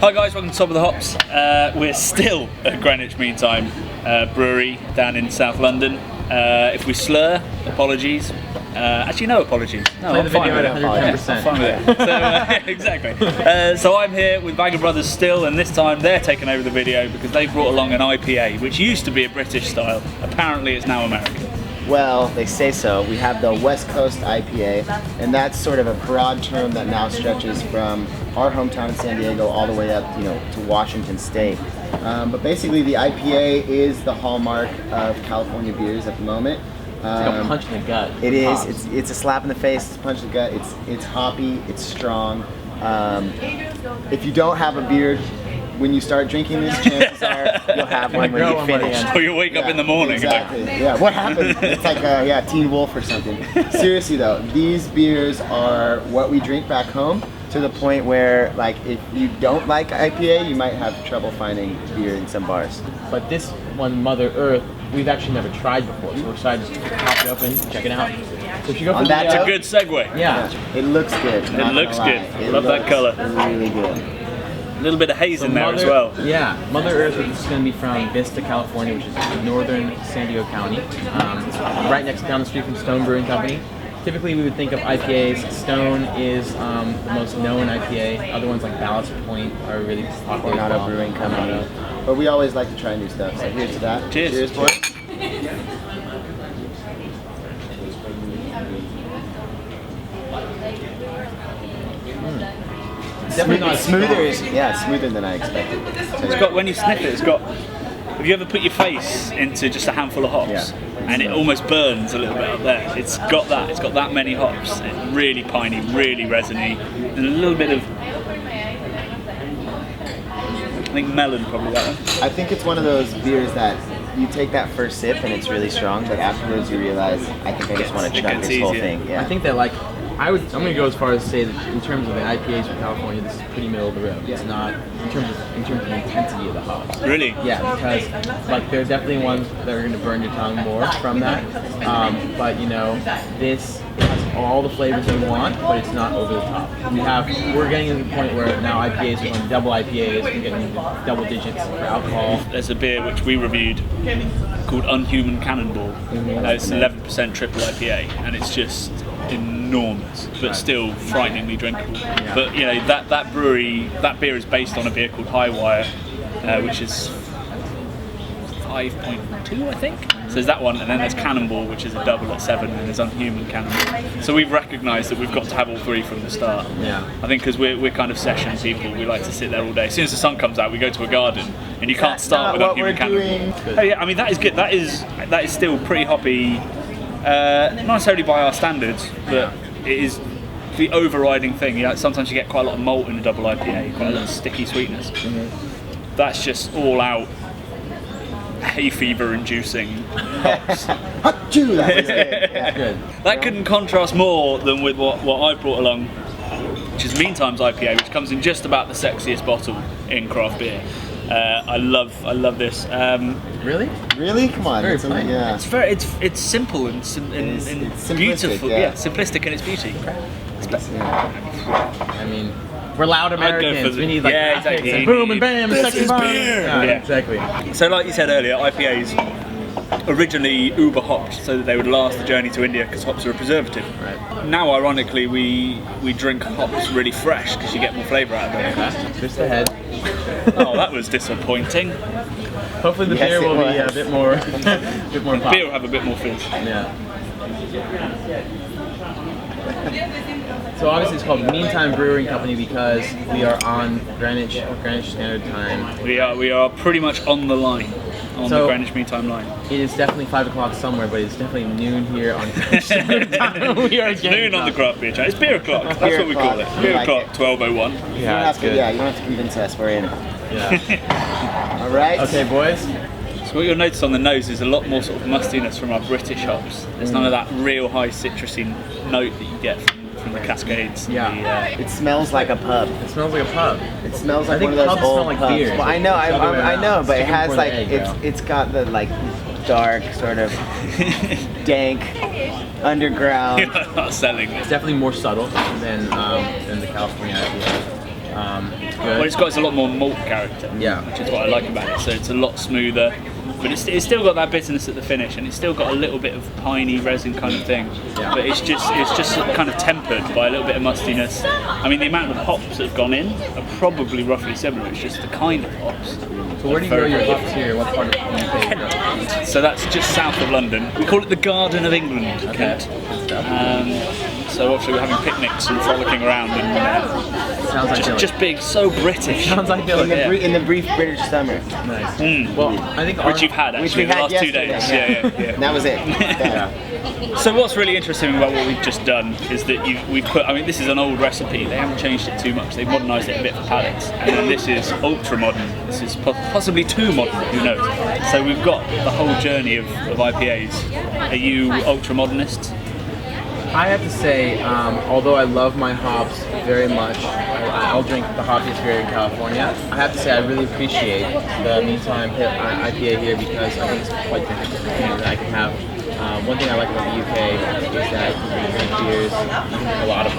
Hi guys, welcome to Top of the Hops. We're still at Greenwich Meantime Brewery down in South London. If we slur, apologies. Actually, no apologies. No, Play the video at 110%. I'm fine with it. So, exactly. So I'm here with Vagabrothers still, and this time they're taking over the video because they brought along an IPA, which used to be a British style. Apparently, it's now American. Well, they say so. We have the West Coast IPA, and that's sort of a broad term that now stretches from our hometown in San Diego all the way up, to Washington State. But basically, the IPA is the hallmark of California beers at the moment. It's like a punch in the gut. It is. It's a slap in the face. It's a punch in the gut. It's hoppy. It's strong. If you don't have a beard when you start drinking this, chances are you'll have one when you finish. Or you wake up in the morning. Exactly. Yeah. What happened? It's like Teen Wolf or something. Seriously though, these beers are what we drink back home. To the point where, like, if you don't like IPA, you might have trouble finding beer in some bars. But this one, Mother Earth, we've actually never tried before, so we're excited to pop it open, check it out. So if you go for That's a good segue. Yeah. It looks good. It looks good. Love that color. Really good. A little bit of haze in there as well. Yeah, Mother Earth is going to be from Vista, California, which is northern San Diego County. It's right next down the street from Stone Brewing Company. Typically, we would think of IPAs. Stone is the most known IPA. Other ones like Ballast Point are really popular. Not a brewing company. But we always like to try new stuff. So here's to that. Cheers. Cheers, boy. Definitely not smoother. Smoother than I expected. It's got, when you sniff it, it's got. Have you ever put your face into just a handful of hops? Yeah. And it almost burns a little bit up there. It's got that many hops. It's really piney, really resiny, and a little bit of, I think melon probably that one. I think it's one of those beers that you take that first sip and it's really strong, but afterwards you realize, I think I just want to chug this whole thing. Yeah. I think that I'm going to go as far as to say that in terms of the IPAs from California, this is pretty middle of the road. It's not in terms of the intensity of the hops. Really? Yeah, because there are definitely ones that are going to burn your tongue more from that. But this has all the flavors that we want, but it's not over the top. We're getting to the point where now IPAs are going double IPAs. We're getting double digits for alcohol. There's a beer which we reviewed called Unhuman Cannonball. It's 11% triple IPA, and it's just enormous, but still frighteningly drinkable. Yeah. But that beer is based on a beer called Highwire, which is 5.2, I think. So there's that one, and then there's Cannonball, which is a double at 7, and there's Unhuman Cannonball. So we've recognised that we've got to have all three from the start. Yeah. I think because we're kind of session people, we like to sit there all day. As soon as the sun comes out, we go to a garden, and you can't start with Unhuman Cannonball. Oh yeah, I mean that is good. That is still pretty hoppy. Not necessarily by our standards, but it is the overriding thing. Sometimes you get quite a lot of malt in a double IPA, quite a lot of sticky sweetness. That's just all out hay fever inducing hops. Achoo, that was good. Yeah. Good. That couldn't contrast more than with what I brought along, which is Meantime's IPA, which comes in just about the sexiest bottle in craft beer. I love this. Really? Really? Come on. Very It's plain. yeah. It's simple and it's beautiful. simplistic, yeah. Simplistic in its beauty. I mean, we're loud Americans. We need exactly. and boom and bam, This sexy is bomb. beer. Yeah, Yeah. exactly. So, like you said earlier, IPAs originally uber hopped so that they would last the journey to India because hops are a preservative. Right. Now, ironically, we drink hops really fresh because you get more flavour out of them. Just the head. Oh, that was disappointing. Hopefully the beer will be a bit more, pop. Beer will have a bit more fizz. Yeah. So obviously it's called Meantime Brewing Company because we are on Greenwich Standard Time. We are pretty much on the line, on the Greenwich Meantime line. It is definitely 5 o'clock somewhere, but it's definitely noon here on Greenwich Standard Time. We are Noon on the craft beer chat. It's beer o'clock. That's what we call it. Beer o'clock, 12:01. Yeah, it's good. Yeah, you don't have to convince us. We're in. Yeah. All right. Okay, boys. So what you'll notice on the nose is a lot more sort of mustiness from our British hops. There's none of that real high citrusy note that you get from the Cascades. Yeah. It smells like a pub. It smells like a pub. It smells like I think one of those pubs old smell like pubs. beer. Well, I know, I know, but it Chicken has before like the egg, it's got the like dark sort of dank underground. You're not selling It's it. definitely more subtle than the California IPA. It's good. Well, it's got a lot more malt character, Yeah. which is what I like about it. So it's a lot smoother, but it's still got that bitterness at the finish, and it's still got a little bit of piney resin kind of thing. Yeah. But it's just kind of tempered by a little bit of mustiness. I mean, the amount of hops that have gone in are probably roughly similar. It's just the kind of hops. So where do you grow your hops here? What part of the UK? So that's just south of London. We call it the Garden of England, Kent. So obviously we're having picnics and frolicking around, and Sounds like just being so British. Sounds like Dylan. In the brief British summer. Nice. Mm. Well, I think Which you've had Which actually we the had last 2 yesterday, days. Yeah. And that was it. Yeah. So what's really interesting about what we've just done is that we've put, I mean, this is an old recipe. They haven't changed it too much. They've modernised it a bit for palates. And then this is ultra modern. This is possibly too modern, who knows. So we've got the whole journey of IPAs. Are you ultra modernists? I have to say, although I love my hops very much, I'll drink the hoppiest beer in California. I have to say I really appreciate the Meantime IPA here because I think it's quite different. I can have. One thing I like about the UK is that you can drink beers, a lot of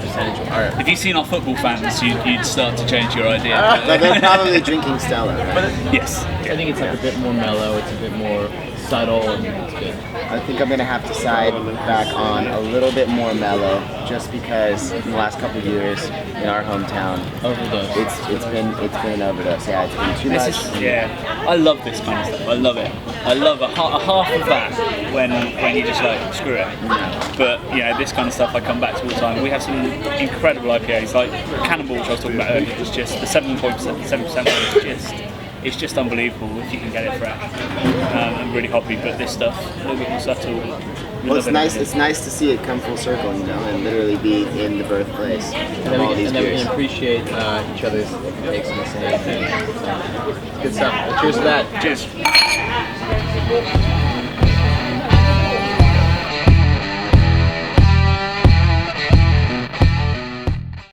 percentage. If you've seen our football fans, you'd start to change your idea. But they're probably drinking Stella, right? Yes. I think it's like a bit more mellow, it's a bit more subtle, and it's good. I think I'm gonna have to side back on a little bit more mellow, just because in the last couple of years in our hometown, Overdose. it's been an overdose. Yeah, it's been too much. I love this kind of stuff. I love it. I love a half of that when you just like screw it. But this kind of stuff I come back to all the time. We have some incredible IPAs like Cannonball, which I was talking about earlier. It's just the 7.7% it's just unbelievable if you can get it fresh and really hoppy. But this stuff a little bit more subtle. Well, it's nice. It's nice to see it come full circle, and literally be in the birthplace And of then, all we these can, and then we beers. can appreciate each other's takes on the same thing. So, good stuff. Cheers to that. Cheers.